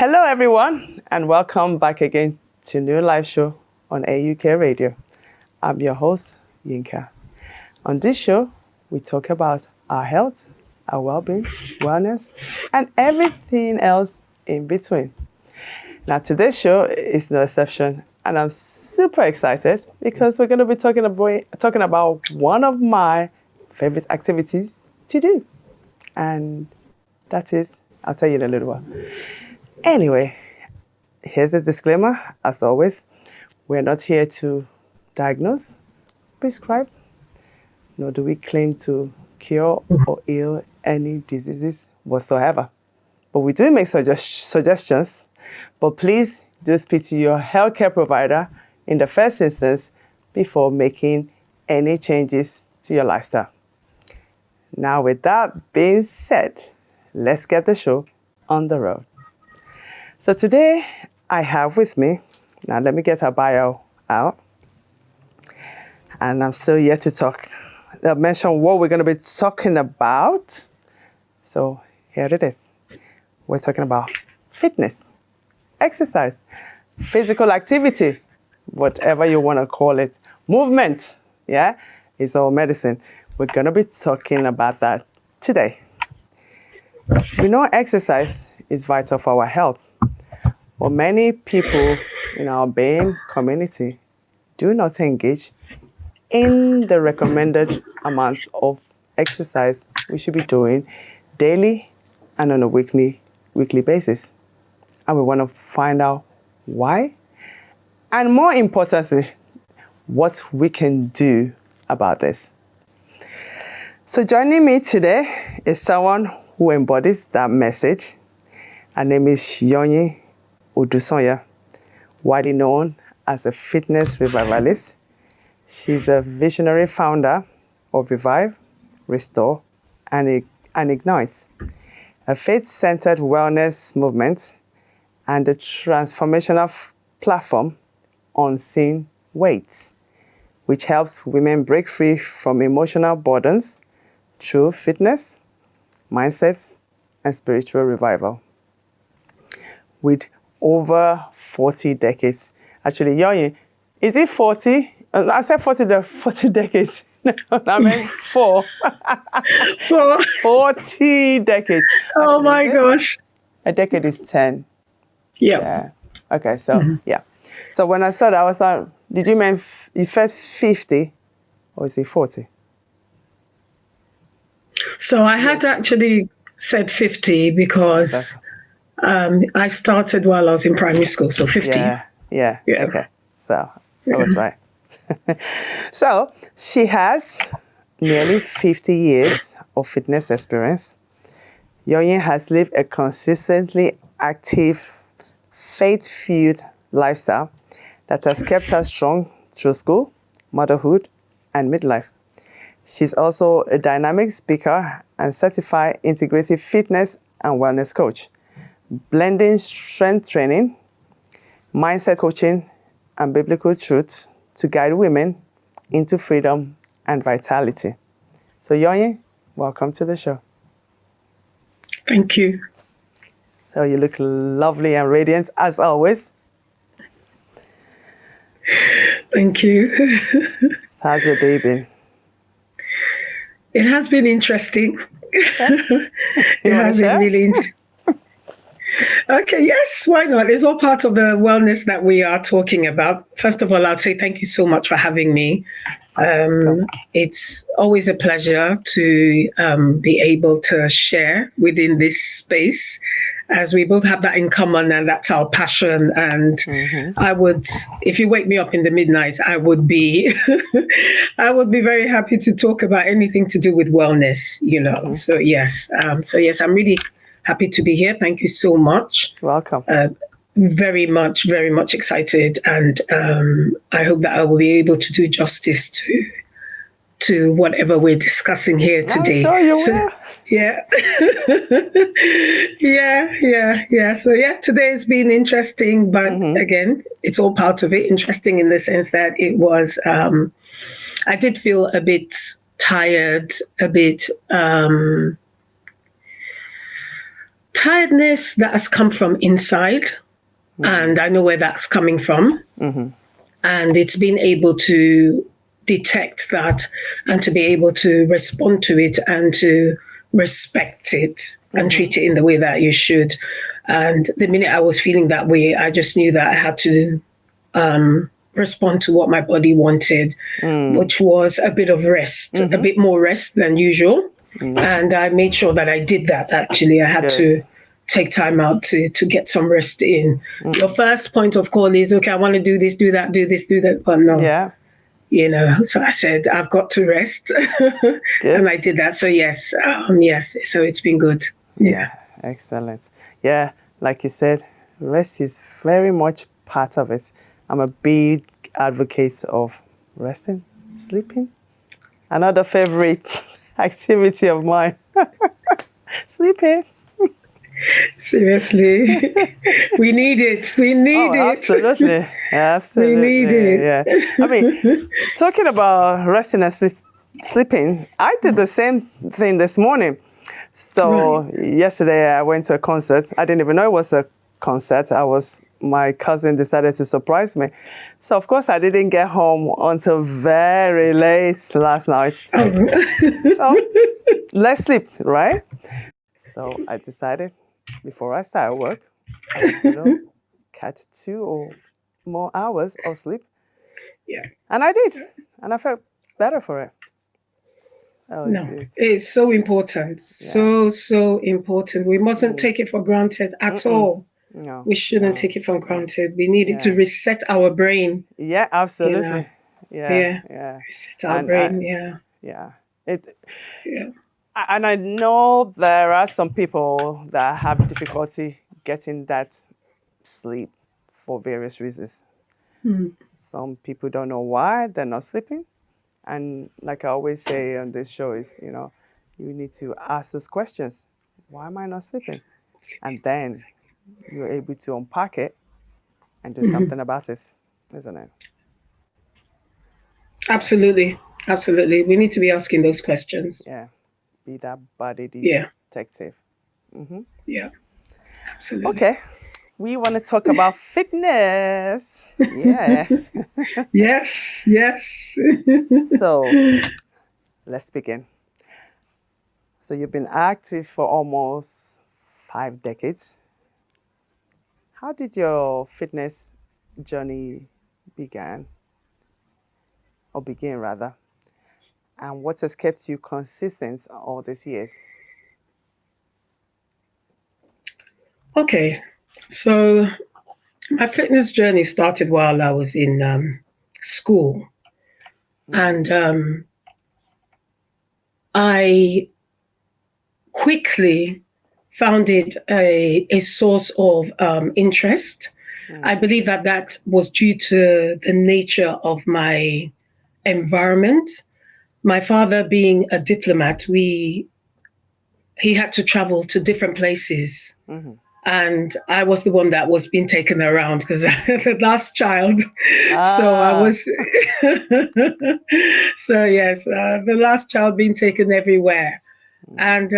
Hello, everyone, and welcome back again to a new live show on AUK Radio. I'm your host, Yinka. On this show, we talk about our health, our well-being, wellness, and everything else in between. Now, today's show is no exception, and I'm super excited because we're going to be talking about one of my favorite activities to do, and that is, I'll tell you in a little while. Anyway, here's a disclaimer. As always, we're not here to diagnose, prescribe, nor do we claim to cure or heal any diseases whatsoever. But we do make suggestions, but please do speak to your healthcare provider in the first instance before making any changes to your lifestyle. Now, with that being said, let's get the show on the road. So today I have with me, now let me get her bio out. And I'm still yet to talk. I'll mention what we're going to be talking about. So here it is. We're talking about fitness, exercise, physical activity, whatever you want to call it, movement, yeah, it's all medicine. We're going to be talking about that today. We know exercise is vital for our health. But many people in our Bain community do not engage in the recommended amount of exercise we should be doing daily and on a weekly basis. And we want to find out why, and more importantly, what we can do about this. So joining me today is someone who embodies that message. Her name is Yoyin Odusanya, widely known as the fitness revivalist. She's the visionary founder of Revive, Restore, and Ignite, a faith-centered wellness movement and a transformational platform, Unseen Weights, which helps women break free from emotional burdens through fitness, mindset, and spiritual revival. With over 40 decades. Actually, Yoyin, is it 40? I said 40 decades. No, I meant 4. 40 decades. Oh, actually, my gosh. A decade is 10. Yep. Yeah. Okay, so, yeah. So when I saw that, I was like, did you mean you first 50 or is it 40? So I had actually said 50 because I started while I was in primary school, so 50. Yeah. Okay. So I was right. So she has nearly 50 years of fitness experience. Yoyin has lived a consistently active, faith-filled lifestyle that has kept her strong through school, motherhood, and midlife. She's also a dynamic speaker and certified integrative fitness and wellness coach, blending strength training, mindset coaching, and biblical truths to guide women into freedom and vitality. So Yoyin, welcome to the show. Thank you. So you look lovely and radiant as always. Thank you. So how's your day been? It has been interesting. It has been really interesting. Okay, yes, why not? It's all part of the wellness that we are talking about. First of all, I'll say thank you so much for having me. It's always a pleasure to be able to share within this space, as we both have that in common, and that's our passion. And I would, if you wake me up in the midnight, I would be, I would be very happy to talk about anything to do with wellness, you know. So yes, I'm really happy to be here. Thank you so much. Welcome. Very much excited, and I hope that I will be able to do justice to whatever we're discussing here today. I'm sure you will. Yeah. Yeah. So today has been interesting, but again, it's all part of it. Interesting in the sense that it was, I did feel a bit tired, tiredness that has come from inside, and I know where that's coming from. And it's been able to detect that and to be able to respond to it and to respect it and treat it in the way that you should. And the minute I was feeling that way, I just knew that I had to respond to what my body wanted, which was a bit of rest, a bit more rest than usual. And I made sure that I did that, actually. I had to take time out to get some rest in. Your first point of call is, okay, I want to do this, do that, do this, do that. But no. Yeah. You know, so I said, I've got to rest. And I did that. So yes, yes. So it's been good. Yeah. Excellent. Yeah, like you said, rest is very much part of it. I'm a big advocate of resting, sleeping. Another favorite activity of mine. Sleeping. Seriously. We need it. We need it. Absolutely. Absolutely. We need it. Yeah. I mean, talking about resting and sleeping, I did the same thing this morning. So yesterday I went to a concert. I didn't even know it was a concert. My cousin decided to surprise me. So of course I didn't get home until very late last night. So let's sleep, right? So I decided before I started work, I was going to catch 2 or more hours of sleep. Yeah. And I did. And I felt better for it. It's so important. So important. We mustn't take it for granted at all. No. We shouldn't take it for granted. We need it to reset our brain. Yeah, absolutely. You know? Yeah. Reset our brain. Yeah. And I know there are some people that have difficulty getting that sleep for various reasons. Some people don't know why they're not sleeping. And like I always say on this show is, you need to ask those questions. Why am I not sleeping? And then you're able to unpack it and do something about it, isn't it? Absolutely. Absolutely. We need to be asking those questions. Yeah. Be that body detective. Yeah. Absolutely. Okay. We want to talk about fitness. Yeah. Yes. So let's begin. So you've been active for almost 5 decades. How did your fitness journey begin? And what has kept you consistent all these years? Okay. So my fitness journey started while I was in school. And I quickly found it a source of interest. I believe that was due to the nature of my environment. My father being a diplomat, he had to travel to different places. And I was the one that was being taken around because the last child. So I was, the last child being taken everywhere. And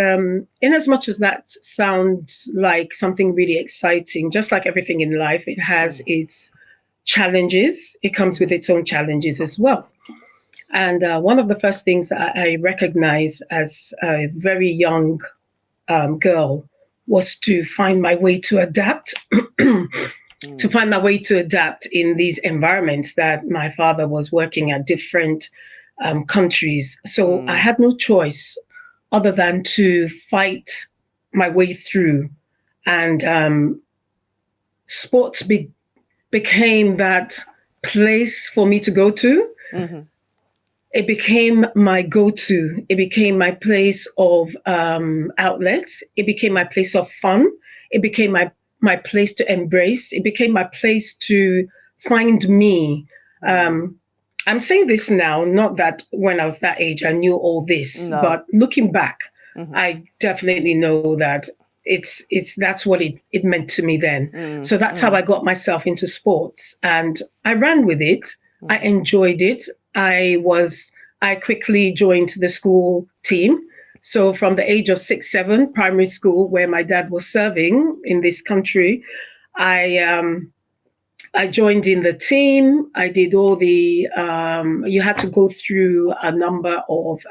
in as much as that sounds like something really exciting, just like everything in life, it has its challenges. It comes with its own challenges as well. And one of the first things that I recognized as a very young girl was to find my way to adapt, to find my way to adapt in these environments that my father was working at different countries. So I had no choice other than to fight my way through. And sports became that place for me to go to. It became my go-to. It became my place of outlets. It became my place of fun. It became my place to embrace. It became my place to find me. I'm saying this now, not that when I was that age, I knew all this, but looking back, I definitely know that that's what it meant to me then. So that's how I got myself into sports, and I ran with it. I enjoyed it. I quickly joined the school team. So from the age of 6, 7, primary school, where my dad was serving in this country, I joined in the team. I did all the, you had to go through a number of,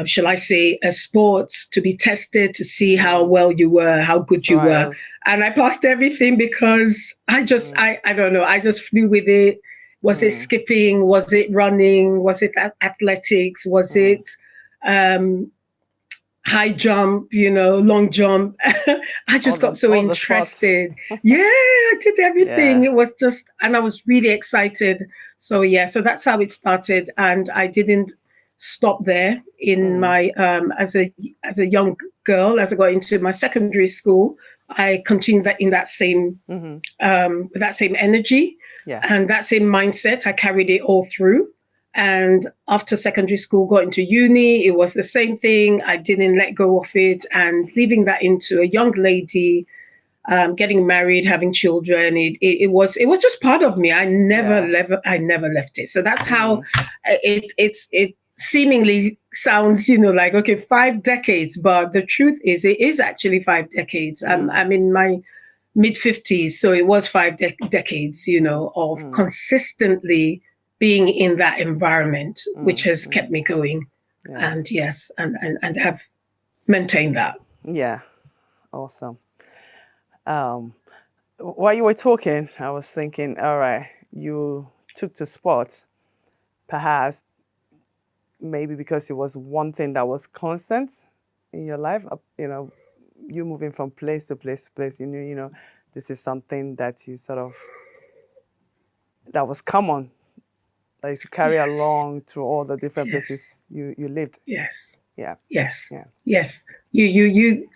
shall I say, sports to be tested to see how well you were, how good you were. And I passed everything because I don't know, I just flew with it. Was it skipping? Was it running? Was it athletics? Was it high jump, long jump? I just got so interested. Yeah, I did everything. Yeah. It was just, and I was really excited. So yeah, so that's how it started. And I didn't stop there in my, as a young girl, as I got into my secondary school, I continued that in that same, with that same energy and that same mindset. I carried it all through. And after secondary school, got into uni, it was the same thing. I didn't let go of it, and leaving that into a young lady, getting married, having children. It was just part of me. I never left it. So that's how it seemingly sounds, like, okay, 5 decades, but the truth is it is actually 5 decades. I'm in my mid-50s, so it was 5 decades, of consistently being in that environment, which has kept me going. And yes, and have maintained that. Yeah, awesome. While you were talking, I was thinking, all right, you took to sports, perhaps maybe because it was one thing that was constant in your life, you moving from place to place to place, you knew, this is something that you that was common, that you should carry along through all the different places you lived. Yes. Yeah. Yes. Yeah. Yes. You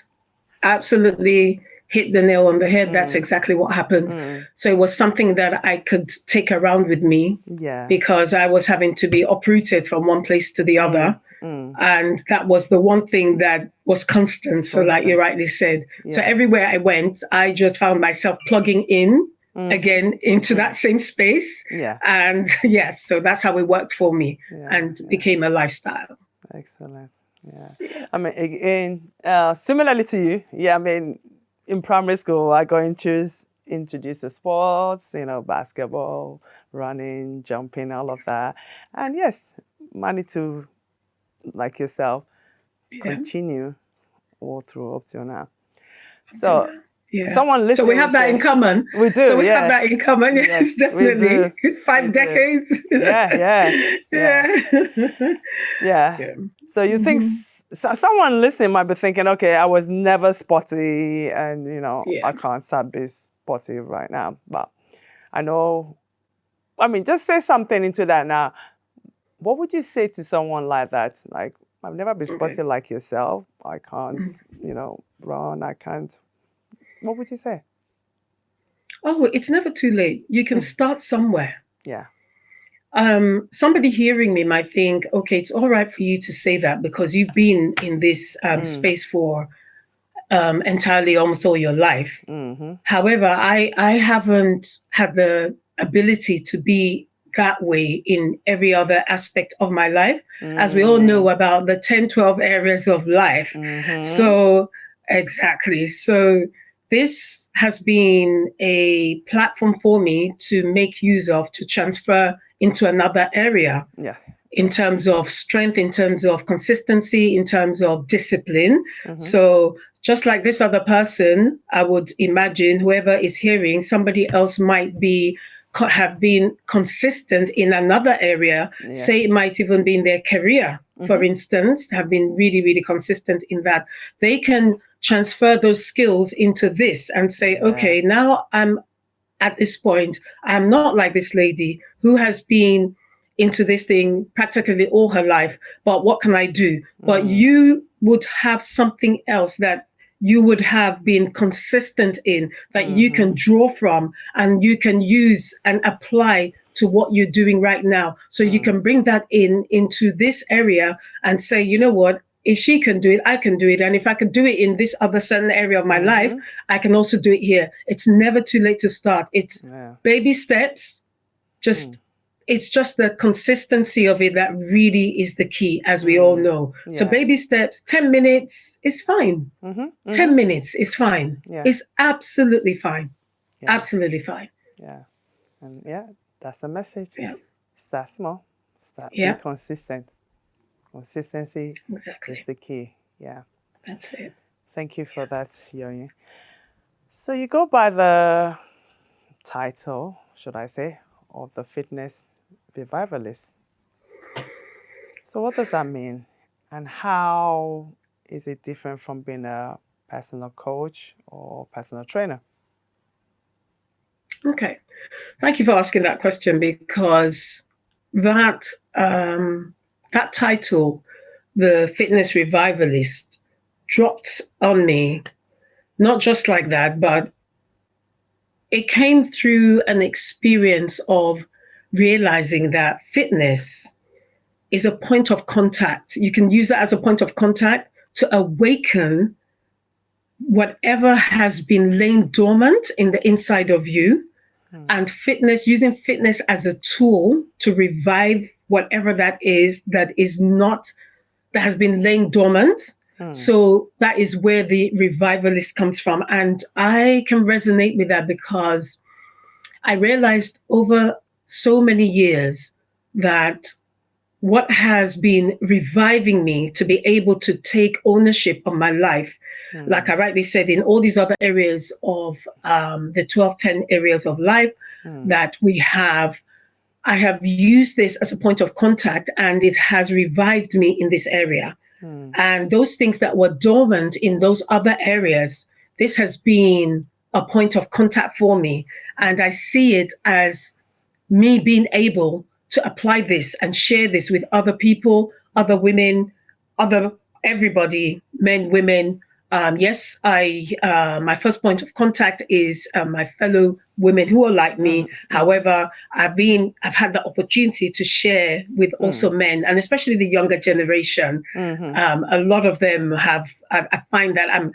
absolutely hit the nail on the head. That's exactly what happened. So it was something that I could take around with me because I was having to be uprooted from one place to the other. And that was the one thing that was constant. So like you rightly said, so everywhere I went, I just found myself plugging in again into that same space. And yes, so that's how it worked for me and became a lifestyle. Excellent. Yeah. I mean, again, similarly to you, I mean, in primary school, I got introduced to sports, basketball, running, jumping, all of that. And yes, managed to, like yourself, continue all through up till now. So someone listening. So we have that in common. We do. So we have that in common. Yes, definitely. 5 decades. Yeah. So you think someone listening might be thinking, okay, I was never sporty, and I can't start being sporty right now. But I know. I mean, just say something into that now. What would you say to someone like that? Like, I've never been sporty like yourself. I can't, run. I can't. What would you say? Oh, it's never too late. You can start somewhere. Yeah. Somebody hearing me might think, okay, it's all right for you to say that because you've been in this space for entirely almost all your life. However, I haven't had the ability to be that way in every other aspect of my life, as we all know about the 10, 12 areas of life. So exactly. So this has been a platform for me to make use of, to transfer into another area. In terms of strength, in terms of consistency, in terms of discipline. So just like this other person, I would imagine whoever is hearing, somebody else might have been consistent in another area. Say it might even be in their career, for instance, have been really, really consistent in that. They can transfer those skills into this and say, okay, now I'm at this point, I'm not like this lady who has been into this thing practically all her life, but what can I do? But you would have something else that you would have been consistent in, that you can draw from and you can use and apply to what you're doing right now. So you can bring that into this area and say, you know what, if she can do it, I can do it. And if I could do it in this other certain area of my life, I can also do it here. It's never too late to start. It's baby steps, just it's just the consistency of it that really is the key, as we all know. So baby steps, 10 minutes is fine. 10 minutes is fine. It's absolutely fine. Absolutely fine. Yeah. And that's the message. Yeah. Start small. Be consistent. Consistency is the key. Yeah. That's it. Thank you for that, Yoyin. So you go by the title, should I say, of the Fitness Revivalist. So what does that mean? And how is it different from being a personal coach or personal trainer? Okay. Thank you for asking that question, because that title, the Fitness Revivalist, dropped on me, not just like that, but it came through an experience of realizing that fitness is a point of contact. You can use that as a point of contact to awaken whatever has been laying dormant in the inside of you. And using fitness as a tool to revive whatever that has been laying dormant. So that is where the revivalist comes from. And I can resonate with that because I realized over so many years that what has been reviving me to be able to take ownership of my life, like I rightly said, in all these other areas of the 12-10 areas of life that we have, I have used this as a point of contact, and it has revived me in this area. And those things that were dormant in those other areas, this has been a point of contact for me. And I see it as me being able to apply this and share this with other people, other women, everybody, men, women. Yes, my first point of contact is my fellow women who are like me. However, I've had the opportunity to share with also men, and especially the younger generation. A lot of them I find that I'm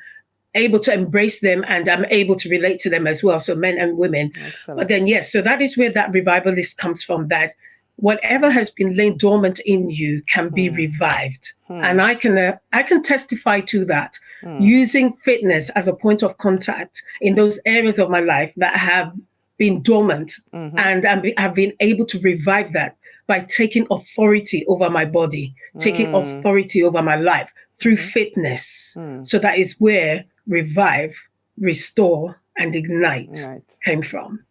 able to embrace them and I'm able to relate to them as well. So men and women. Excellent. But then, yes, so that is where that revivalist comes from, that whatever has been laid dormant in you can be revived. And I can testify to that, using fitness as a point of contact in those areas of my life that have been dormant, and I've been able to revive that by taking authority over my body, taking authority over my life through fitness. So that is where revive, restore, and ignite came from.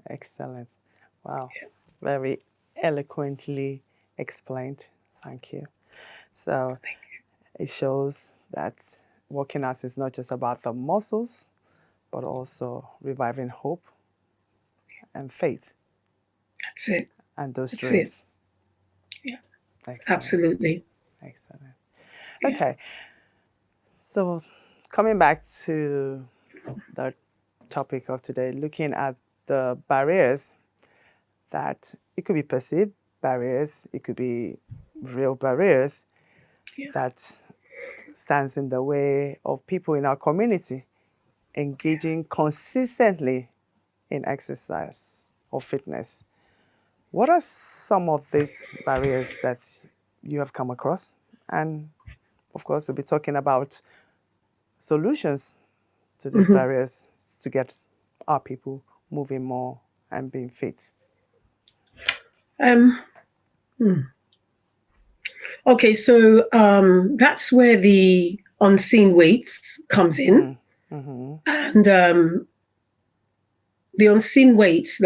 Excellent. Wow. Yeah. Very eloquently explained. Thank you. So it shows that working out is not just about the muscles, but also reviving hope and faith. That's it. And those dreams. Yeah. Excellent. Absolutely. Excellent. Okay. So coming back to the topic of today, looking at the barriers, that it could be perceived barriers, it could be real barriers that stands in the way of people in our community engaging consistently in exercise or fitness. What are some of these barriers that you have come across? And of course, we'll be talking about solutions to these barriers to get our people moving more and being fit. Okay, so that's where the unseen weights comes in. And the unseen weights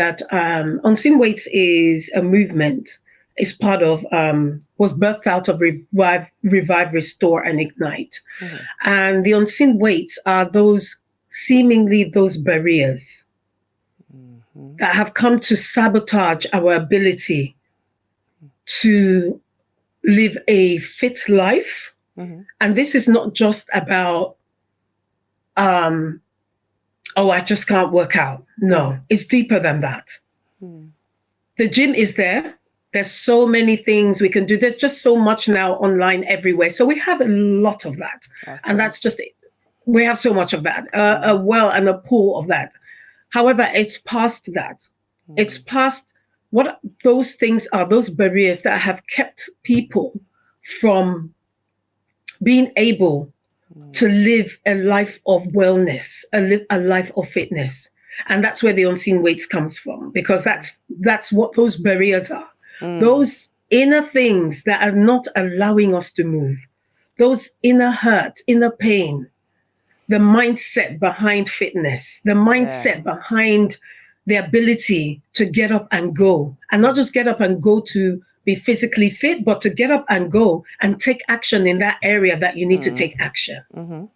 is a movement, is part of, was birthed out of revive, restore, and ignite. And the unseen weights are those barriers that have come to sabotage our ability to live a fit life. And this is not just about, I just can't work out. No, it's deeper than that. The gym is there. There's so many things we can do. There's just so much now online everywhere. So we have a lot of that. Awesome. And that's just it. We have so much of that, a well and a pool of that. However, it's past that. It's past what those things are, those barriers that have kept people from being able to live a life of wellness, a life of fitness. And that's where the unseen weights comes from, because that's what those barriers are. Those inner things that are not allowing us to move, those inner hurt, inner pain, the mindset behind fitness, the mindset behind the ability to get up and go, and not just get up and go to be physically fit, but to get up and go and take action in that area that you need to take action.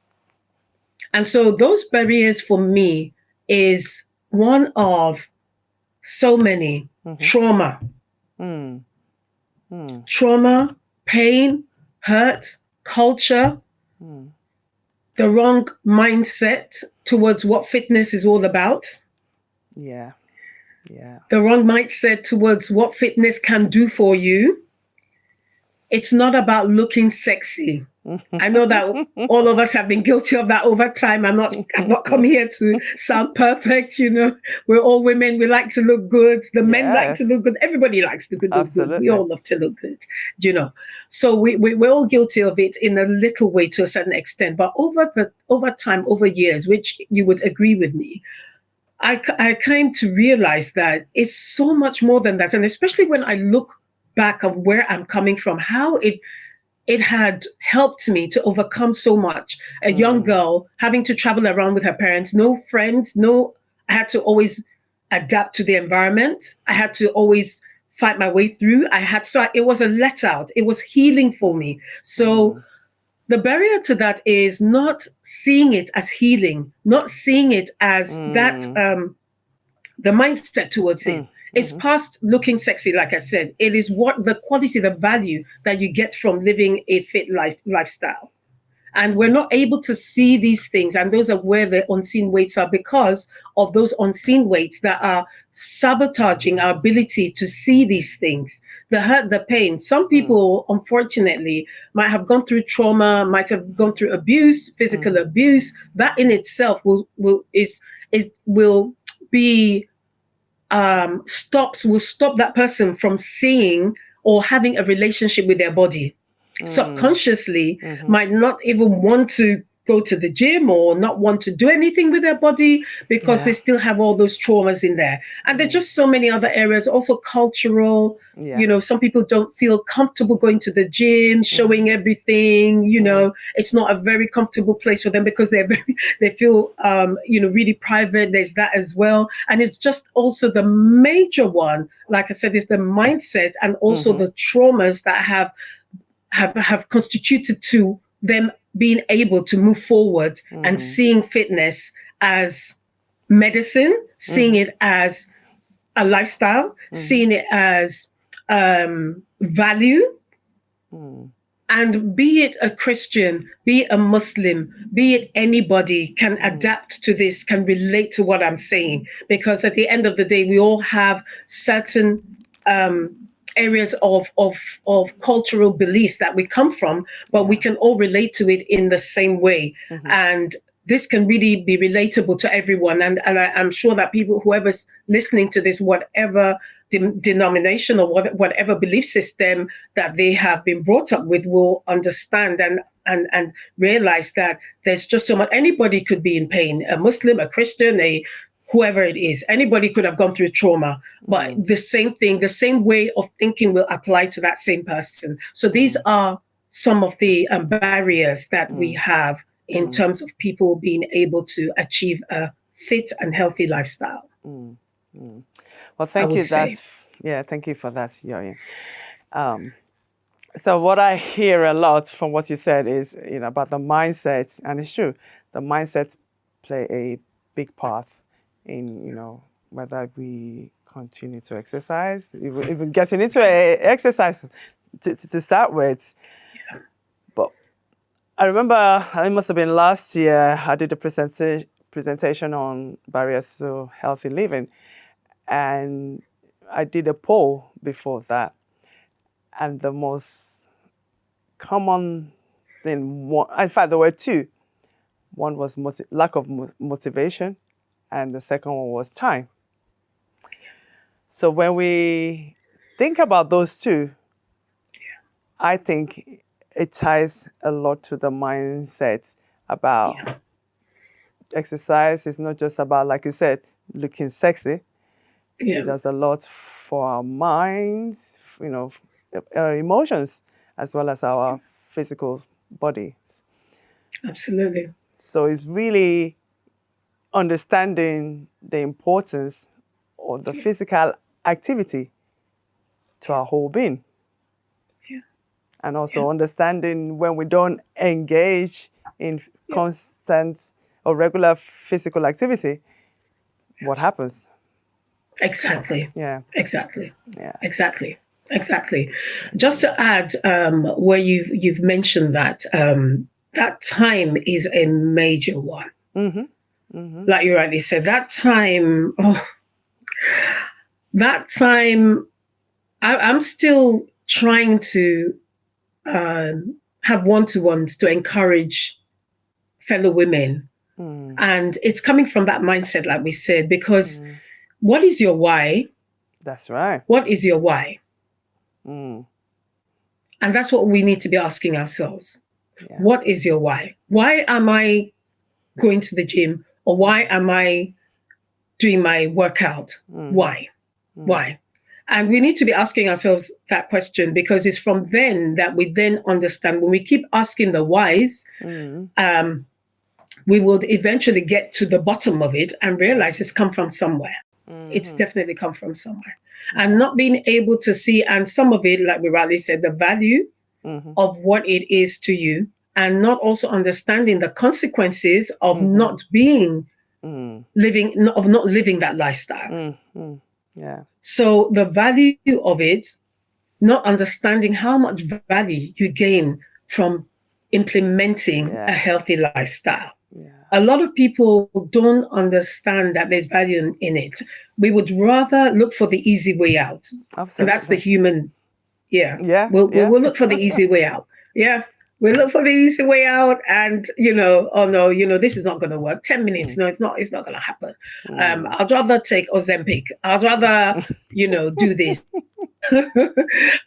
And so those barriers for me is one of so many trauma, trauma, pain, hurt, culture, the wrong mindset towards what fitness is all about. Yeah. Yeah. The wrong mindset towards what fitness can do for you. It's not about looking sexy. I know that all of us have been guilty of that over time. I'm not come here to sound perfect, you know. We're all women, we like to look good. The men like to look good. Everybody likes to look good. We all love to look good, you know. So we're all guilty of it in a little way to a certain extent. But over time, over years, which you would agree with me, I came to realize that it's so much more than that. And especially when I look back of where I'm coming from, how it had helped me to overcome so much. A young girl having to travel around with her parents, no friends, I had to always adapt to the environment. I had to always fight my way through. It was a let out. It was healing for me. So the barrier to that is not seeing it as healing, not seeing it as that, the mindset towards it. It's past looking sexy, like I said. It is what the quality, the value that you get from living a fit lifestyle. And we're not able to see these things. And those are where the unseen weights are, because of those unseen weights that are sabotaging our ability to see these things. The hurt, the pain. Some people, unfortunately, might have gone through trauma, might have gone through abuse, physical abuse. That in itself will be stop that person from seeing or having a relationship with their body. Subconsciously might not even want to go to the gym or not want to do anything with their body because they still have all those traumas in there. And there's just so many other areas, also cultural. You know, some people don't feel comfortable going to the gym, showing everything. You know, it's not a very comfortable place for them because they feel really private. There's that as well. And it's just also the major one, like I said, is the mindset and also the traumas that have constituted to them being able to move forward and seeing fitness as medicine, seeing it as a lifestyle, seeing it as value. And be it a Christian, be it a Muslim, be it anybody can adapt to this, can relate to what I'm saying. Because at the end of the day, we all have certain areas of cultural beliefs that we come from, but we can all relate to it in the same way. And this can really be relatable to everyone. And I'm sure that whoever's listening to this, whatever denomination or whatever belief system that they have been brought up with, will understand and realize that there's just so much. Anybody could be in pain, a Muslim, a Christian, whoever it is, anybody could have gone through trauma, but the same thing, the same way of thinking will apply to that same person. So these are some of the barriers that we have in terms of people being able to achieve a fit and healthy lifestyle. Well, thank you. Thank you for that, Yoyin. So what I hear a lot from what you said is, about the mindset, and it's true, the mindsets play a big part in, whether we continue to exercise, even getting into exercise to start with. Yeah. But I remember, it must have been last year, I did a presentation on barriers to healthy living. And I did a poll before that. And the most common thing, in fact, there were two. One was lack of motivation, and the second one was time. So when we think about those two, I think it ties a lot to the mindset about exercise. It's not just about, like you said, looking sexy. It does a lot for our minds, our emotions, as well as our physical body. Absolutely. So it's really understanding the importance of the physical activity to our whole being. And also understanding when we don't engage in constant or regular physical activity, what happens? Exactly. Yeah. Exactly. Yeah. Exactly. Exactly. Just to add, where you've mentioned that that time is a major one. Like you rightly said, that time. I'm still trying to have one-to-ones to encourage fellow women. And it's coming from that mindset, like we said, because what is your why? That's right. What is your why? And that's what we need to be asking ourselves. Yeah. What is your why? Why am I going to the gym? Or why am I doing my workout? Why? Why? And we need to be asking ourselves that question, because it's from then that we then understand. When we keep asking the whys, we will eventually get to the bottom of it and realize it's come from somewhere. It's definitely come from somewhere. And not being able to see, and some of it, like we rightly said, the value of what it is to you, and not also understanding the consequences of not being not living that lifestyle. Yeah. So the value of it, not understanding how much value you gain from implementing a healthy lifestyle. A lot of people don't understand that there's value in it. We would rather look for the easy way out. Absolutely. And that's the human. We'll look for the easy way out. We'll look for the easy way out, and oh no, this is not going to work. 10 minutes, no, it's not going to happen. I'd rather take Ozempic. I'd rather do this.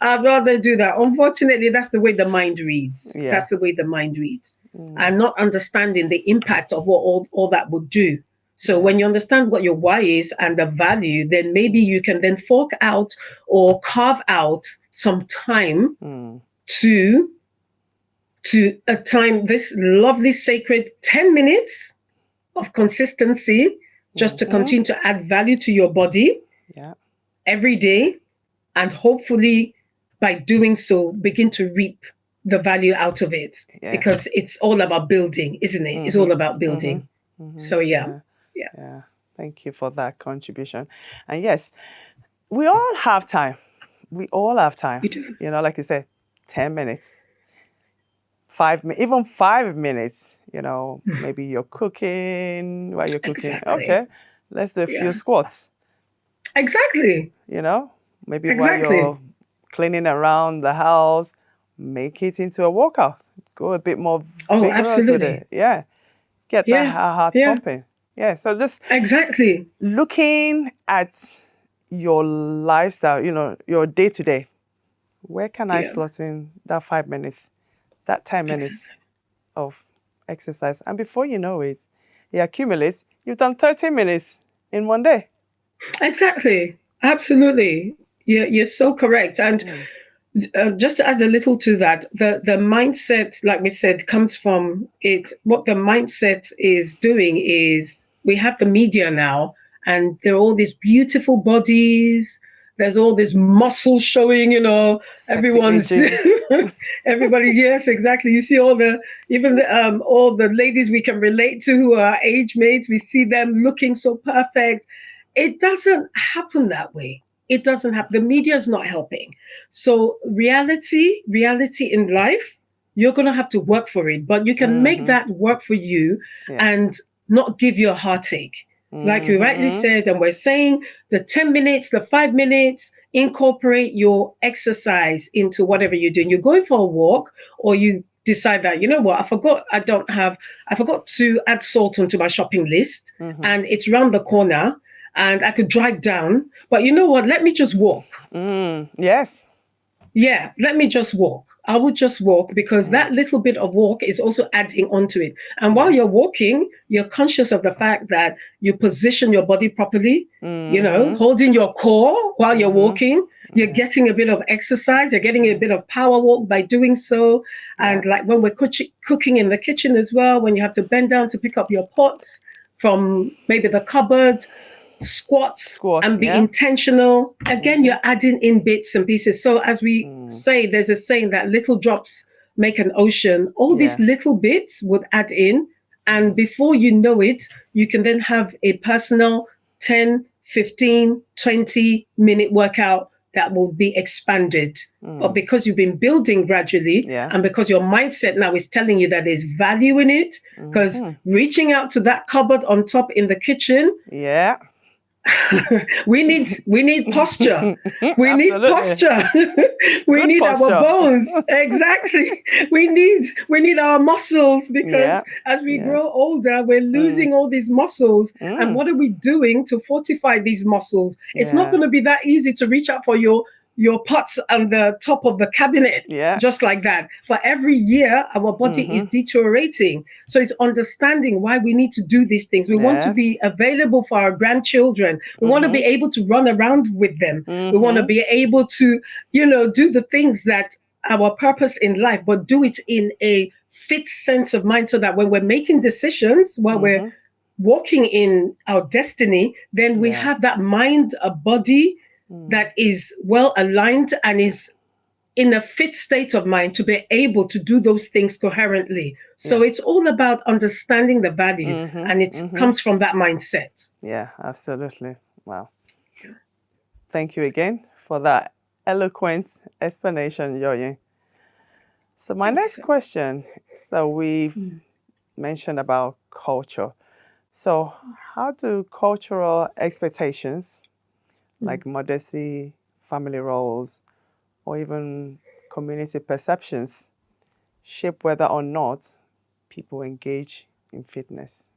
I'd rather do that. Unfortunately, that's the way the mind reads. That's the way the mind reads, and not understanding the impact of what all that would do. So when you understand what your why is and the value, then maybe you can then fork out or carve out some time to a time, this lovely sacred 10 minutes of consistency, just to continue to add value to your body every day. And hopefully by doing so, begin to reap the value out of it. Because it's all about building, isn't it? It's all about building. So yeah. Thank you for that contribution. And yes, we all have time. We all have time. You do. Like you said, 10 minutes. 5 minutes, even 5 minutes, maybe you're cooking while you're cooking. Exactly. Okay, let's do a few squats. Exactly. Maybe while you're cleaning around the house, make it into a workout. Go a bit more vigorous with it. Yeah. Get that heart pumping. Yeah. So just looking at your lifestyle, your day to day. Where can I slot in that 5 minutes? That 10 minutes of exercise. And before you know it, it accumulates. You've done 30 minutes in one day. Exactly. Absolutely. You're so correct. And just to add a little to that, the mindset, like we said, comes from it. What the mindset is doing is, we have the media now, and there are all these beautiful bodies. There's all this muscle showing, everybody's, yes, exactly. You see all the ladies we can relate to who are age mates, we see them looking so perfect. It doesn't happen that way. It doesn't happen. The media is not helping. So reality in life, you're going to have to work for it, but you can make that work for you and not give you a heartache. Like you rightly said, and we're saying the 10 minutes, the 5 minutes, incorporate your exercise into whatever you're doing. You're going for a walk, or you decide that, I forgot to add salt onto my shopping list, and it's round the corner. and I could drive down. But you know what? Let me just walk. Yes. Yeah, let me just walk. I would just walk because that little bit of walk is also adding onto it. And while you're walking, you're conscious of the fact that you position your body properly, holding your core while you're walking. You're getting a bit of exercise. You're getting a bit of power walk by doing so. And like when we're cooking in the kitchen as well, when you have to bend down to pick up your pots from maybe the cupboard, squat and be intentional. Again, you're adding in bits and pieces. So as we say, there's a saying that little drops make an ocean. All these little bits would add in. And before you know it, you can then have a personal 10, 15, 20-minute workout that will be expanded. But because you've been building gradually and because your mindset now is telling you that there's value in it, because reaching out to that cupboard on top in the kitchen, we need posture. We need posture. We need posture. Our bones. Exactly. We need our muscles because as we grow older, we're losing all these muscles. And what are we doing to fortify these muscles? It's not going to be that easy to reach out for your pots on the top of the cabinet, just like that. For every year, our body is deteriorating. So it's understanding why we need to do these things. We want to be available for our grandchildren. We want to be able to run around with them. We want to be able to, do the things that our purpose in life, but do it in a fit sense of mind so that when we're making decisions, while we're walking in our destiny, then we have that mind, a body, that is well aligned and is in a fit state of mind to be able to do those things coherently. So it's all about understanding the value and it comes from that mindset. Yeah, absolutely. Wow. Thank you again for that eloquent explanation, Yoyin. So my next question, so we've mentioned about culture. So how do cultural expectations like modesty, family roles, or even community perceptions shape whether or not people engage in fitness?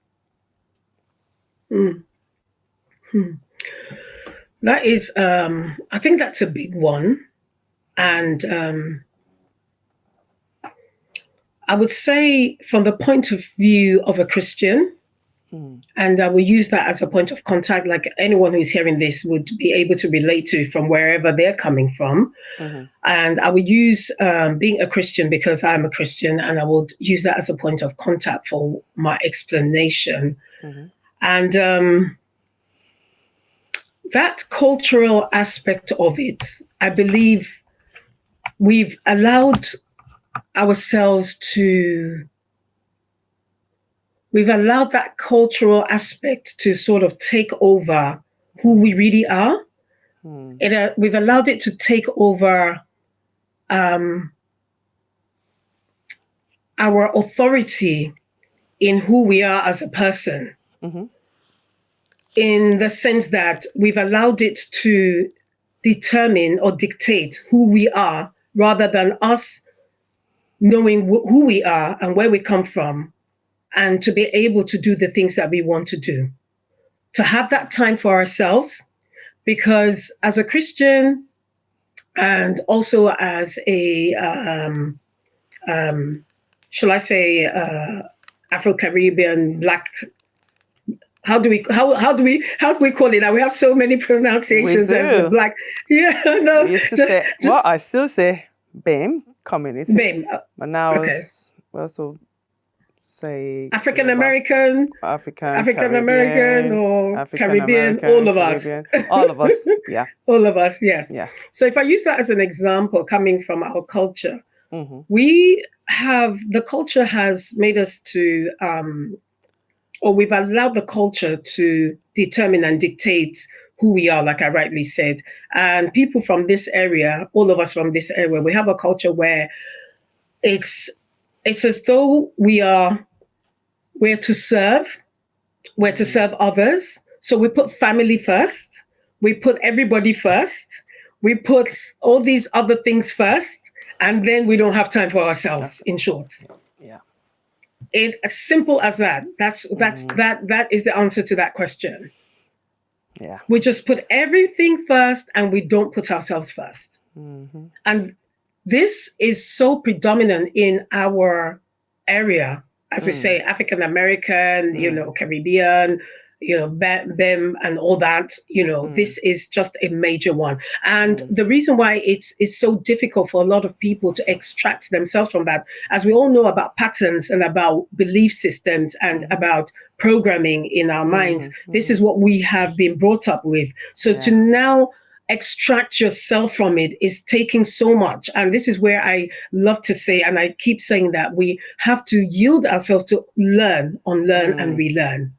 That is, I think that's a big one. And I would say from the point of view of a Christian, and I will use that as a point of contact, like anyone who's hearing this would be able to relate to from wherever they're coming from. And I would use being a Christian because I'm a Christian, and I would use that as a point of contact for my explanation. And that cultural aspect of it, I believe we've allowed ourselves to we've allowed that cultural aspect to sort of take over who we really are. We've allowed it to take over our authority in who we are as a person, in the sense that we've allowed it to determine or dictate who we are rather than us knowing who we are and where we come from, and to be able to do the things that we want to do, to have that time for ourselves. Because as a Christian and also as a, shall I say, Afro-Caribbean, Black, how do we call it now? We have so many pronunciations as the Black. Yeah, no. We used to say, well, I still say BAME community. BAME. But now we also say African American, or Caribbean, all of us. All of us, yeah. All of us, yes. Yeah. So if I use that as an example coming from our culture, the culture has made us to, or we've allowed the culture to determine and dictate who we are, like I rightly said. And people from this area, all of us from this area, we have a culture where it's as though we're to serve others. So we put family first, we put everybody first, we put all these other things first, and then we don't have time for ourselves, in short. Yeah. It's as simple as that. That is the answer to that question. Yeah. We just put everything first and we don't put ourselves first. And this is so predominant in our area, as we say, African American, Caribbean, BEM and all that, this is just a major one. And the reason why it's so difficult for a lot of people to extract themselves from that, as we all know about patterns and about belief systems and about programming in our minds, this is what we have been brought up with. So to now extract yourself from it is taking so much. And this is where I love to say, and I keep saying that we have to yield ourselves to learn, unlearn, and relearn.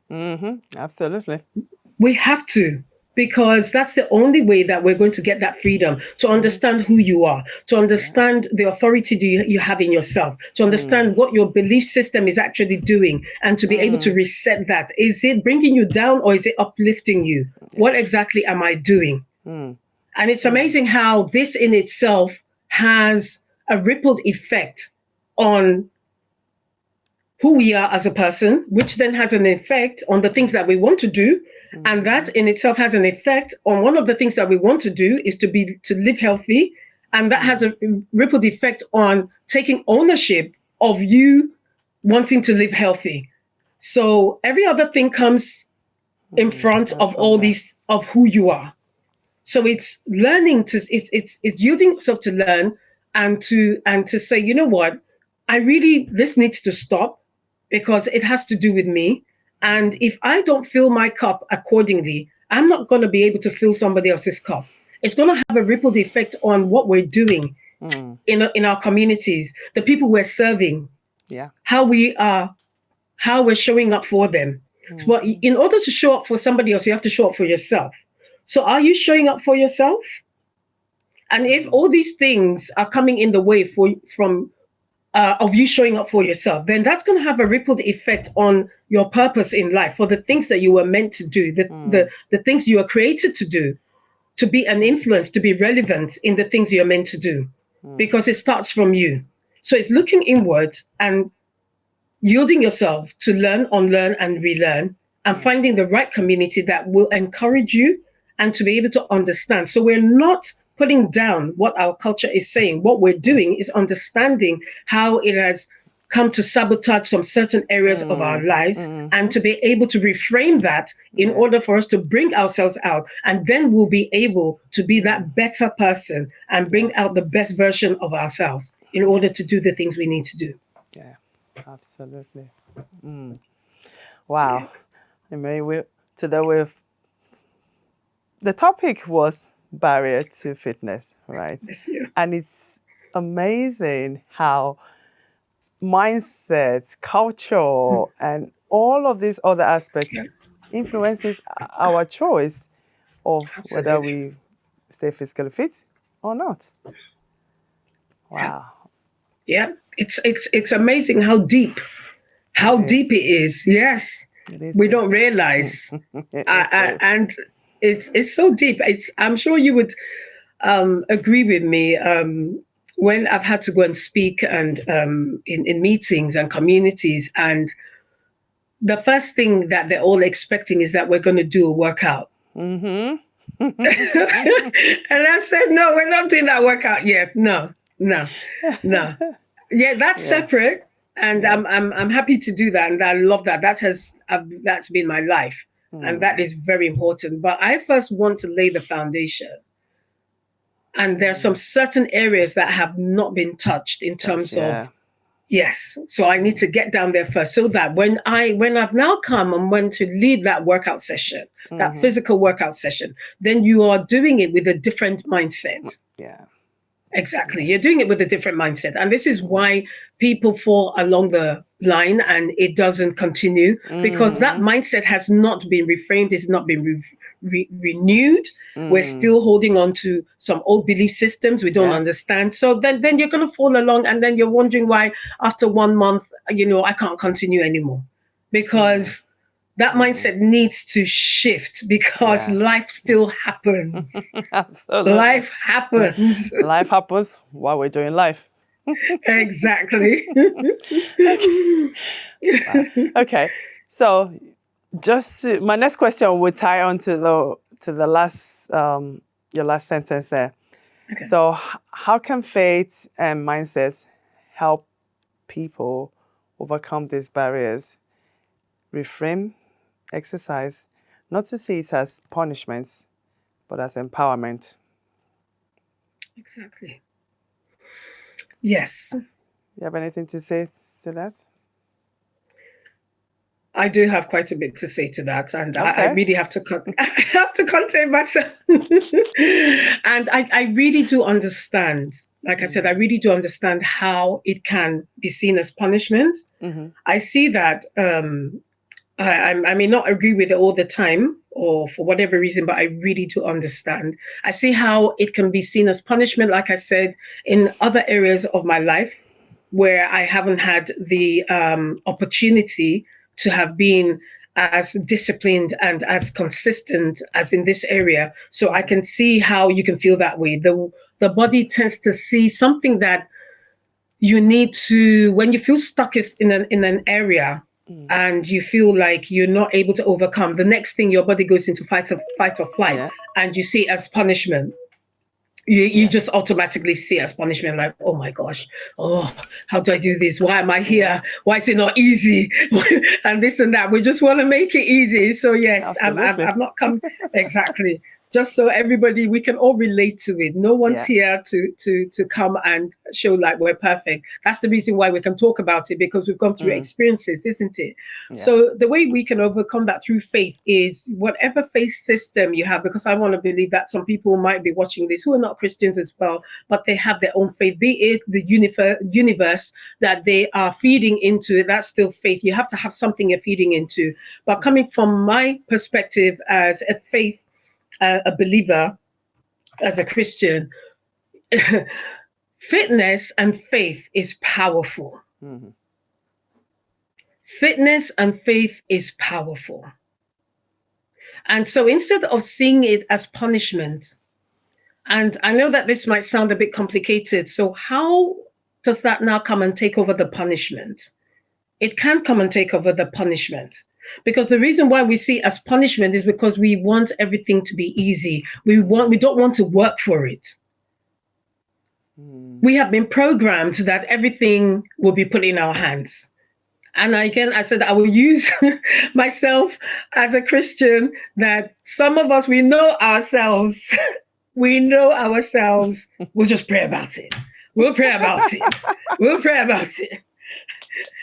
Absolutely. We have to, because that's the only way that we're going to get that freedom to understand who you are, to understand the authority you have in yourself, to understand what your belief system is actually doing, and to be able to reset that. Is it bringing you down or is it uplifting you? What exactly am I doing? And it's amazing how this in itself has a rippled effect on who we are as a person, which then has an effect on the things that we want to do. And that in itself has an effect on one of the things that we want to do is to live healthy. And that has a rippled effect on taking ownership of you wanting to live healthy. So every other thing comes in front of all these, of who you are. So it's learning to, it's yielding yourself to learn and to say, you know what, this needs to stop because it has to do with me. And if I don't fill my cup accordingly, I'm not going to be able to fill somebody else's cup. It's going to have a rippled effect on what we're doing in our communities, the people we're serving, how we're showing up for them. But in order to show up for somebody else, you have to show up for yourself. So are you showing up for yourself? And if all these things are coming in the way of you showing up for yourself, then that's going to have a rippled effect on your purpose in life, for the things that you were meant to do, the things you were created to do, to be an influence, to be relevant in the things you're meant to do, because it starts from you. So it's looking inward and yielding yourself to learn, unlearn, and relearn, and finding the right community that will encourage you and to be able to understand. So we're not putting down what our culture is saying. What we're doing is understanding how it has come to sabotage some certain areas of our lives, and to be able to reframe that in order for us to bring ourselves out. And then we'll be able to be that better person and bring out the best version of ourselves in order to do the things we need to do. Yeah, absolutely. Wow. I mean, the topic was barrier to fitness, right? Yes, yeah. And it's amazing how mindset, culture, and all of these other aspects influences our choice of whether we stay physically fit or not. Wow. Yeah, it's amazing how deep it is. Yes, we don't realize, and it's so deep. I'm sure you would agree with me when I've had to go and speak and in meetings and communities, and the first thing that they're all expecting is that we're going to do a workout. And I said, no, we're not doing that workout yet. No. Yeah, that's separate, and I'm happy to do that, and I love that. That's been my life. And that is very important. But I first want to lay the foundation. And there are some certain areas that have not been touched in terms of, yes. So I need to get down there first, so that when I've now come and went to lead that workout session, that physical workout session, then you are doing it with a different mindset. Yeah. Exactly. You're doing it with a different mindset. And this is why people fall along the line and it doesn't continue, because that mindset has not been reframed, it's not been renewed. We're still holding on to some old belief systems we don't understand. So then you're going to fall along, and then you're wondering why after 1 month, I can't continue anymore, because that mindset needs to shift, because life still happens. Absolutely. Life happens. Life happens while we're doing life. Exactly. Wow. Okay. So my next question would tie on to the last your last sentence there. Okay. So how can faith and mindsets help people overcome these barriers? Reframe exercise, not to see it as punishment, but as empowerment. Exactly. Yes. You have anything to say to that? I do have quite a bit to say to that, and Okay. I really have to I have to contain myself. And I really do understand. Like I said, I really do understand how it can be seen as punishment. Mm-hmm. I see that. I may not agree with it all the time, or for whatever reason, but I really do understand. I see how it can be seen as punishment. Like I said, in other areas of my life where I haven't had the opportunity to have been as disciplined and as consistent as in this area. So I can see how you can feel that way. The body tends to see something that you need to, when you feel stuck in an area and you feel like you're not able to overcome, the next thing your body goes into fight or flight, and you see it as punishment. You just automatically see it as punishment, like, oh my gosh, how do I do this? Why am I here? Why is it not easy? And this and that. We just want to make it easy. So yes, I've not come exactly. Just so everybody, we can all relate to it. No one's here to come and show like we're perfect. That's the reason why we can talk about it, because we've gone through experiences, isn't it? Yeah. So the way we can overcome that through faith is whatever faith system you have, because I want to believe that some people might be watching this who are not Christians as well, but they have their own faith, be it the universe that they are feeding into. That's still faith. You have to have something you're feeding into. But coming from my perspective as a faith, a believer, as a Christian, fitness and faith is powerful. Mm-hmm. Fitness and faith is powerful. And so instead of seeing it as punishment, and I know that this might sound a bit complicated, so how does that now come and take over the punishment? It can't come and take over the punishment. Because the reason why we see it as punishment is because we want everything to be easy. We don't want to work for it. We have been programmed that everything will be put in our hands. And again, I said I will use myself as a Christian, that some of us, we know ourselves. We know ourselves. We'll just pray about it. We'll pray about it. We'll pray about it.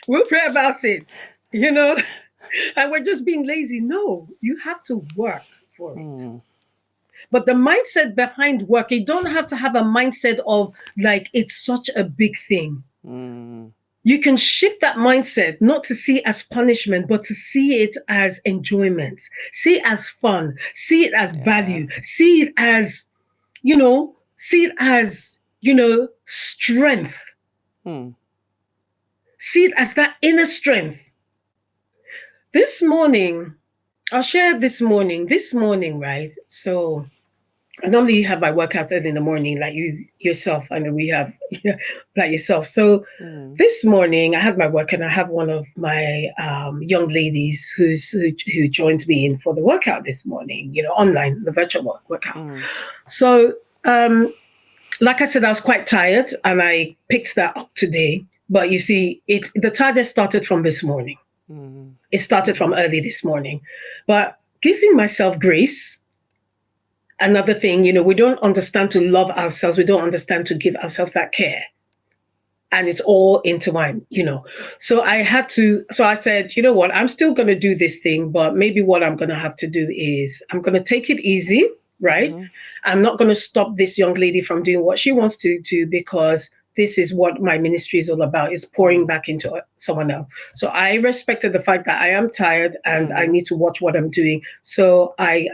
We'll pray about it. You know? And we're just being lazy. No, you have to work for it. But the mindset behind work, you don't have to have a mindset of like, it's such a big thing. You can shift that mindset, not to see it as punishment, but to see it as enjoyment, see it as fun, see it as value, see it as, strength. See it as that inner strength. This morning, I'll share this morning, right? So I normally have my workouts early in the morning, like yourself. I know we have like yourself. So this morning I had my work, and I have one of my young ladies who joined me in for the workout this morning, online, the virtual workout. So like I said, I was quite tired and I picked that up today. But you see, the tiredness started from this morning. It started from early this morning. But giving myself grace, another thing, we don't understand to love ourselves. We don't understand to give ourselves that care. And it's all intertwined, So I said, you know what, I'm still going to do this thing, but maybe what I'm going to have to do is I'm going to take it easy, right? I'm not going to stop this young lady from doing what she wants to do, because this is what my ministry is all about, is pouring back into someone else. So I respected the fact that I am tired and I need to watch what I'm doing. So I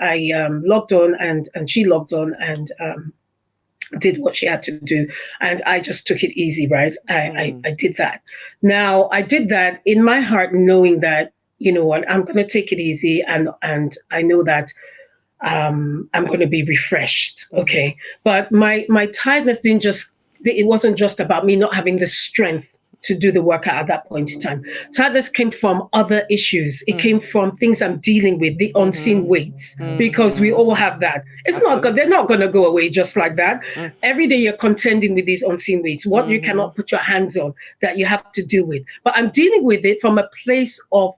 logged on and she logged on and did what she had to do. And I just took it easy, right? I did that. Now, I did that in my heart, knowing that, you know what, I'm going to take it easy. And I know that I'm going to be refreshed. Okay. But my tiredness it wasn't just about me not having the strength to do the workout at that point in time. Tiredness came from other issues. It came from things I'm dealing with, the unseen weights, because we all have that. It's not good. They're not going to go away just like that. Every day you're contending with these unseen weights, what you cannot put your hands on, that you have to deal with. But I'm dealing with it from a place of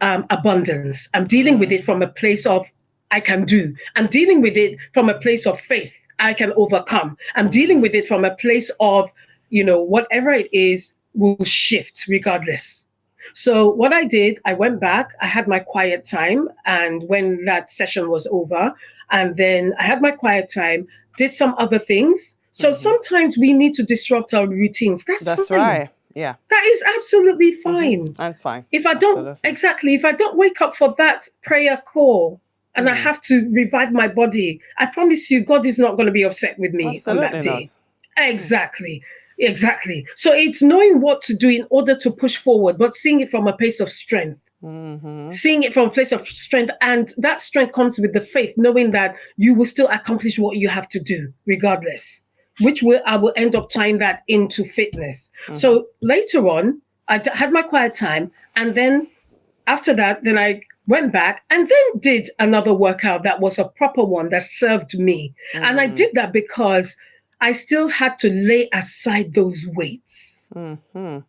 abundance. I'm dealing with it from a place of I can do. I'm dealing with it from a place of faith. I can overcome. I'm dealing with it from a place of, whatever it is will shift regardless. So what I did, I went back, I had my quiet time. And when that session was over, and then I had my quiet time, did some other things. So sometimes we need to disrupt our routines. That's fine. Right. Yeah. That is absolutely fine. That's fine. If I don't, if I don't wake up for that prayer call, and I have to revive my body, I promise you, God is not going to be upset with me on that day. Not. Exactly. So it's knowing what to do in order to push forward, but seeing it from a place of strength. Seeing it from a place of strength. And that strength comes with the faith, knowing that you will still accomplish what you have to do, regardless, I will end up tying that into fitness. So later on, I had my quiet time. And then after that, then I went back and then did another workout that was a proper one that served me. And I did that because I still had to lay aside those weights. And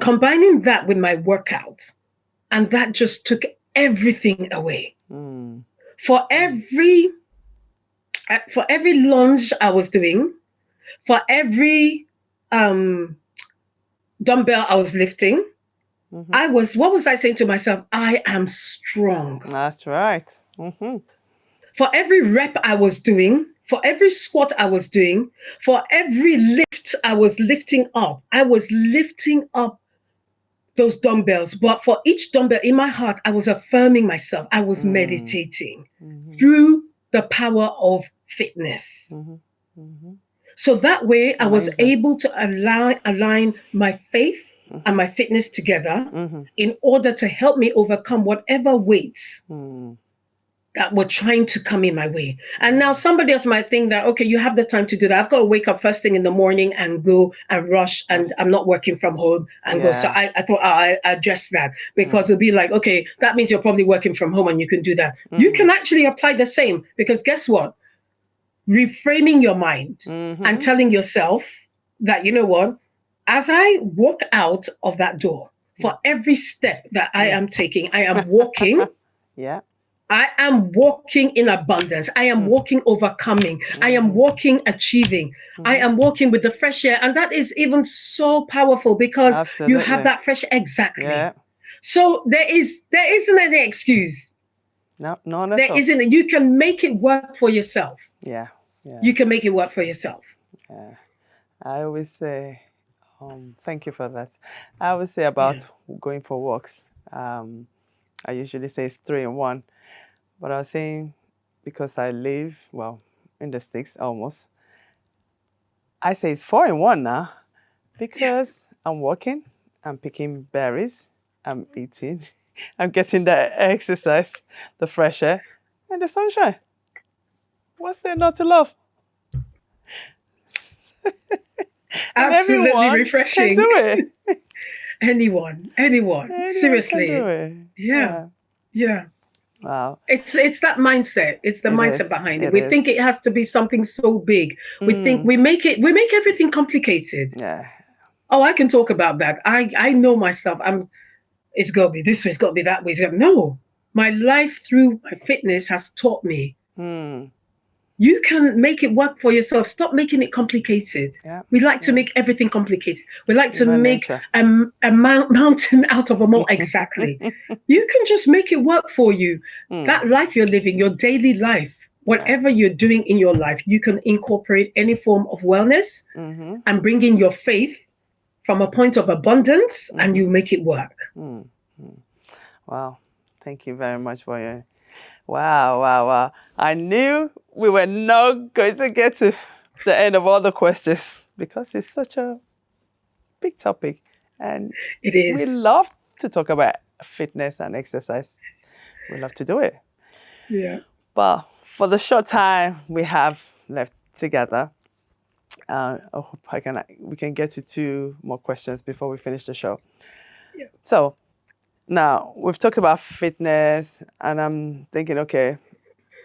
combining that with my workout, and that just took everything away. For every lunge I was doing, for every dumbbell I was lifting, what was I saying to myself? I am strong. That's right. For every rep I was doing, for every squat I was doing, for every lift I was lifting up those dumbbells. But for each dumbbell in my heart, I was affirming myself. I was meditating through the power of fitness. So that way I was able to align my faith and my fitness together in order to help me overcome whatever weights that were trying to come in my way. And now somebody else might think that, okay, you have the time to do that. I've got to wake up first thing in the morning and go and rush, and I'm not working from home and go. So I thought I address that, because it'll be like, okay, that means you're probably working from home and you can do that. You can actually apply the same, because guess what? Reframing your mind and telling yourself that, you know what, as I walk out of that door, for every step that I am taking, I am walking. I am walking in abundance. I am walking overcoming. I am walking achieving. I am walking with the fresh air. And that is even so powerful, because you have that fresh air. Exactly. So there isn't any excuse. No, none at all. There isn't. You can make it work for yourself. You can make it work for yourself. I always say, thank you for that. I always say about going for walks. I usually say it's 3 in 1. But I was saying, because I live, in the sticks almost, I say it's 4 in 1 now, because I'm walking, I'm picking berries, I'm eating, I'm getting the exercise, the fresh air, and the sunshine. What's there not to love? Absolutely refreshing. Can do it. Anyone. Seriously. Can do it. Yeah. Wow. It's that mindset. It's the mindset behind it. We think it has to be something so big. We think we make everything complicated. Oh, I can talk about that. I know myself. It's got to be this way, it's got to be that way. No. My life through my fitness has taught me. You can make it work for yourself. Stop making it complicated. We like to make everything complicated. We like to make a mountain out of a mole. Exactly. You can just make it work for you. That life you're living, your daily life, whatever you're doing in your life, you can incorporate any form of wellness and bring in your faith from a point of abundance, and you make it work. Wow. Thank you very much for your... Wow. I knew we were not going to get to the end of all the questions, because it's such a big topic. And it is. We love to talk about fitness and exercise. We love to do it. Yeah. But for the short time we have left together, I hope we can get to 2 more questions before we finish the show. Yeah. So now we've talked about fitness, and I'm thinking, okay,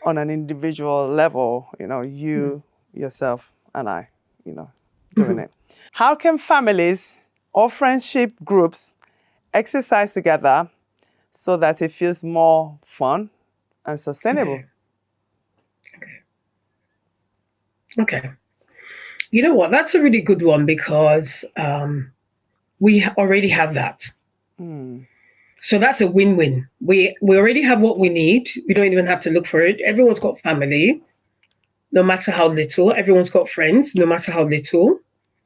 on an individual level, you, yourself, and I, doing it. How can families or friendship groups exercise together so that it feels more fun and sustainable? Okay. You know what? That's a really good one because we already have that. So that's a win-win. We already have what we need. We don't even have to look for it. Everyone's got family, no matter how little. Everyone's got friends, no matter how little.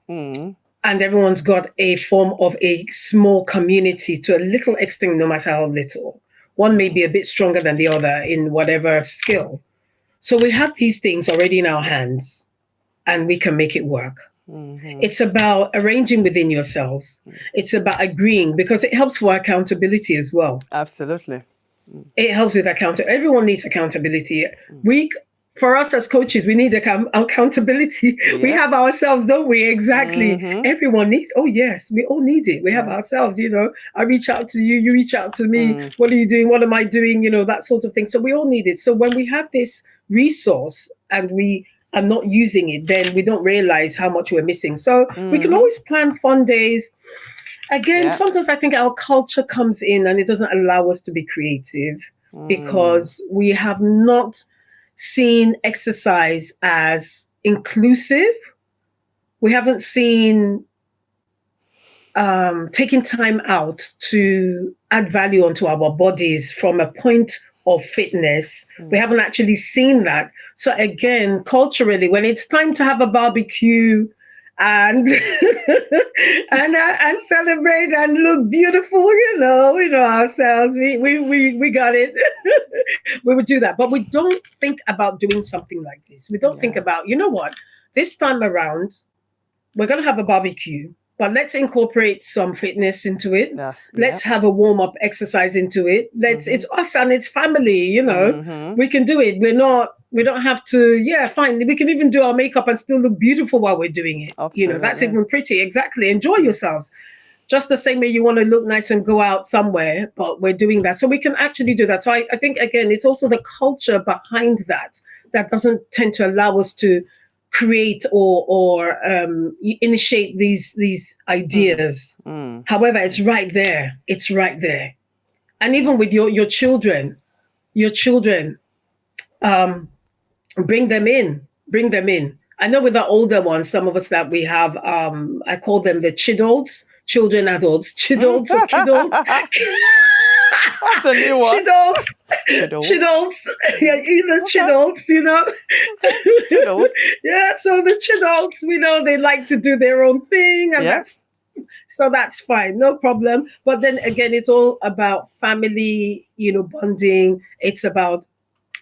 And everyone's got a form of a small community to a little extent, no matter how little. One may be a bit stronger than the other in whatever skill. So we have these things already in our hands, and we can make it work. It's about arranging within yourselves. It's about agreeing, because it helps for accountability as well. Absolutely. It helps with accountability. Everyone needs accountability. For us as coaches, we need accountability. Yeah. We have ourselves, don't we? Exactly. Everyone needs, oh yes, we all need it. We have ourselves, I reach out to you, you reach out to me. What are you doing? What am I doing? That sort of thing. So we all need it. So when we have this resource and we are not using it, then we don't realize how much we're missing. So we can always plan fun days. Again, sometimes I think our culture comes in and it doesn't allow us to be creative because we have not seen exercise as inclusive. We haven't seen taking time out to add value onto our bodies from a point of fitness. We haven't actually seen that. So again, culturally, when it's time to have a barbecue and and celebrate and look beautiful, ourselves, we got it. We would do that, but we don't think about doing something like this. We don't think about, this time around we're going to have a barbecue, but let's incorporate some fitness into it. Let's have a warm-up exercise into it. It's us and it's family, we can do it. We don't have to, fine. We can even do our makeup and still look beautiful while we're doing it. Absolutely. That's even pretty. Exactly. Enjoy yourselves. Just the same way you want to look nice and go out somewhere, but we're doing that. So we can actually do that. So I think, again, it's also the culture behind that doesn't tend to allow us to create or initiate these ideas. However, it's right there. It's right there. And even with your children, bring them in. I know with the older ones, some of us that we have, I call them the chidolts, children, adults, chidolts or kidolts. That's a new one. Chidolts. Yeah, chidolts, Chidolts. Yeah, so the chidolts, they like to do their own thing, and that's fine, no problem. But then again, it's all about family, bonding. It's about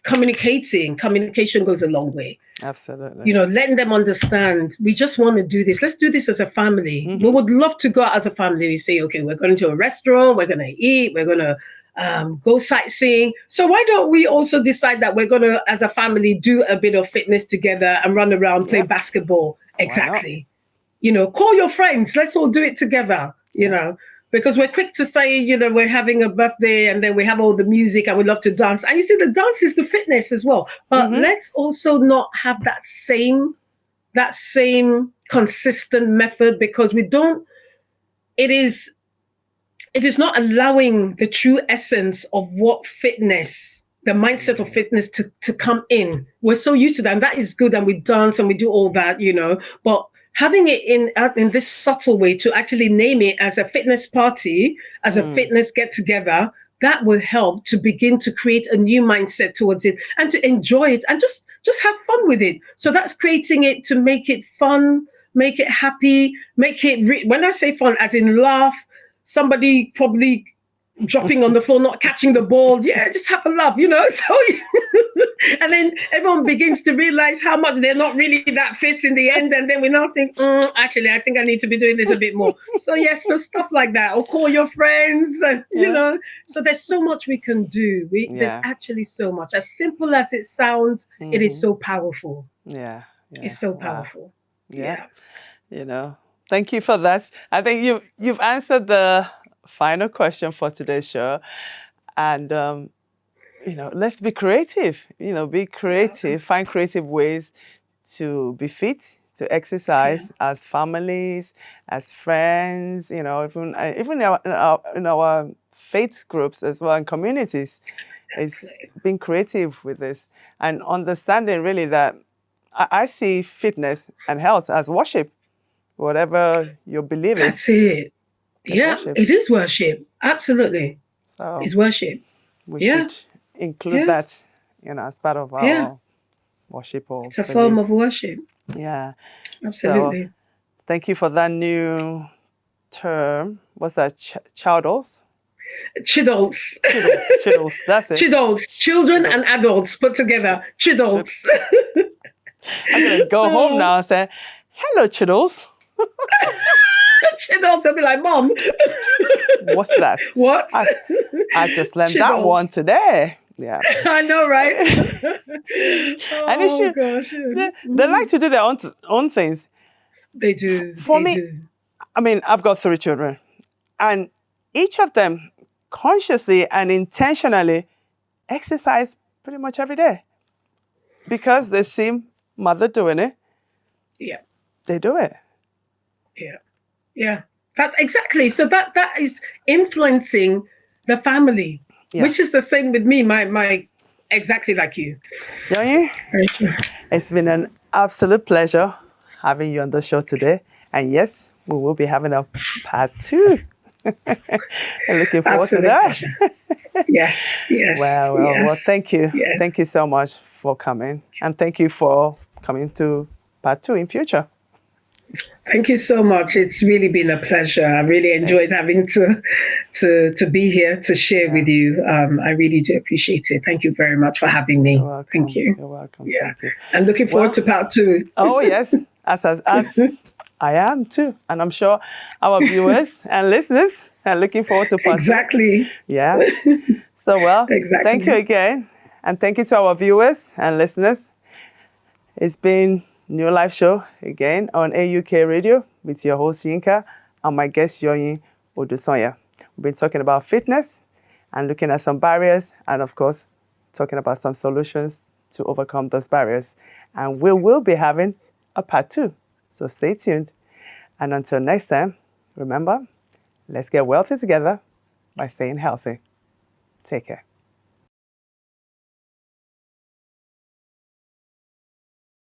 communicating. Communication goes a long way. Absolutely. Letting them understand, we just want to do this. Let's do this as a family. We would love to go out as a family. We say, okay, we're going to a restaurant, we're going to eat, we're going to go sightseeing. So why don't we also decide that we're going to, as a family, do a bit of fitness together and run around, play basketball? Exactly. Call your friends. Let's all do it together, because we're quick to say, we're having a birthday and then we have all the music and we love to dance. And you see, the dance is the fitness as well. But let's also not have that same consistent method, because it is not allowing the true essence of what fitness, the mindset of fitness to come in. We're so used to that, and that is good, and we dance and we do all that, but having it in this subtle way to actually name it as a fitness party, as a fitness get together, that will help to begin to create a new mindset towards it and to enjoy it and just have fun with it. So that's creating it to make it fun, make it happy, make it, when I say fun, as in laugh, somebody probably dropping on the floor, not catching the ball. Yeah, just have a laugh, So, and then everyone begins to realize how much they're not really that fit in the end. And then we now think, actually, I think I need to be doing this a bit more. So yes, so stuff like that. Or call your friends, and, So there's so much we can do. There's actually so much. As simple as it sounds, it is so powerful. Yeah. It's so powerful. Yeah. You know, thank you for that. I think you've answered the final question for today's show. And, let's be creative. Be creative, find creative ways to be fit, to exercise as families, as friends, even in our faith groups as well, and communities. It's being creative with this and understanding really that I see fitness and health as worship. Whatever your belief is. That's it. Yeah, worship. it is worship. Absolutely. So it's worship. We should include that, as part of our worship. Or it's a form of worship. Yeah. Absolutely. So, thank you for that new term. What's that? Childles? Chidults. Chidults. That's it. Chidults. Children and adults put together. Chidults. I'm going to go home now and say, hello, Chidults. Chidults, I'll be like, Mom. What's that? What? I just learned that one today. Yeah. I know, right? And gosh. They like to do their own things. They do. For me, I mean, I've got 3 children. And each of them consciously and intentionally exercise pretty much every day. Because they see mother doing it. Yeah. They do it. Yeah. Yeah. That's exactly. So that is influencing the family, which is the same with me, my exactly like you. Yoyin, it's been an absolute pleasure having you on the show today. And yes, we will be having a part 2. I'm looking forward to that. Yes. Well, thank you. Yes. Thank you so much for coming. And thank you for coming to part 2 in future. Thank you so much. It's really been a pleasure. I really enjoyed having to be here to share with you. I really do appreciate it. Thank you very much for having me. You're welcome. Thank you. You're welcome. Yeah. Thank you. I'm looking forward to part 2. Oh, yes. As I am too. And I'm sure our viewers and listeners are looking forward to part 2. Exactly. Yeah. So, thank you again. And thank you to our viewers and listeners. It's been New Life Show again on AUK Radio with your host Yinka and my guest Yoyin Odusanya. We've been talking about fitness and looking at some barriers and of course talking about some solutions to overcome those barriers. And we will be having a part 2. So stay tuned. And until next time, remember, let's get wealthy together by staying healthy. Take care.